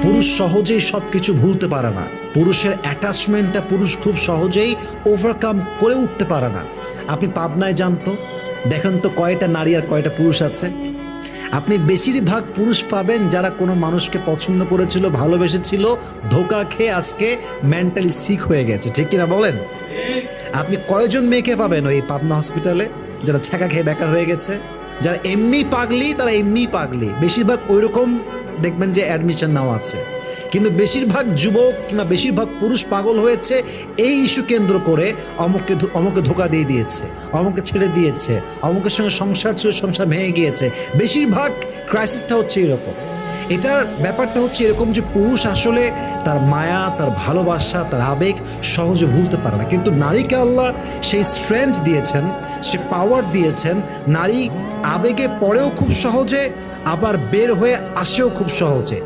পুরুষ সহজেই সব কিছু ভুলতে পারে না, পুরুষের অ্যাটাচমেন্টটা পুরুষ খুব সহজেই ওভারকাম করে উঠতে পারে না। আপনি পাবনায় জানতো, দেখেন তো কয়টা নারী আর কয়টা পুরুষ আছে। আপনি বেশিরভাগ পুরুষ পাবেন যারা কোনো মানুষকে পছন্দ করেছিল, ভালোবেসেছিল, ধোঁকা খেয়ে আজকে মেন্টালি সিক হয়ে গেছে, ঠিক কিনা বলেন? আপনি কয়জন মেয়েকে পাবেন ওই পাবনা হসপিটালে যারা ছ্যাঁকা খেয়ে বেকা হয়ে গেছে, যারা এমনি পাগলি, তারা এমনি পাগলি, বেশিরভাগ ওইরকম দেখবেন যে অ্যাডমিশন নেওয়া আছে। কিন্তু বেশিরভাগ যুবক কিংবা বেশিরভাগ পুরুষ পাগল হয়েছে এই ইস্যু কেন্দ্র করে, অমুকে ধোকা দিয়ে দিয়েছে, অমুকে ছেড়ে দিয়েছে, অমুকের সঙ্গে সংসার ছিল, সংসার ভেঙে গিয়েছে। বেশিরভাগ ক্রাইসিসটা হচ্ছে এরকম। এটার ব্যাপারটা হচ্ছে এরকম যে পুরুষ আসলে তার মায়া, তার ভালোবাসা, তার আবেগ সহজে ভুলতে পারে না, কিন্তু নারীকে আল্লাহ সেই স্ট্রেংথ দিয়েছেন, সে পাওয়ার দিয়েছেন। নারী আবেগে পড়েও খুব সহজে, আবার বের হয়ে আসেও খুব সহজে।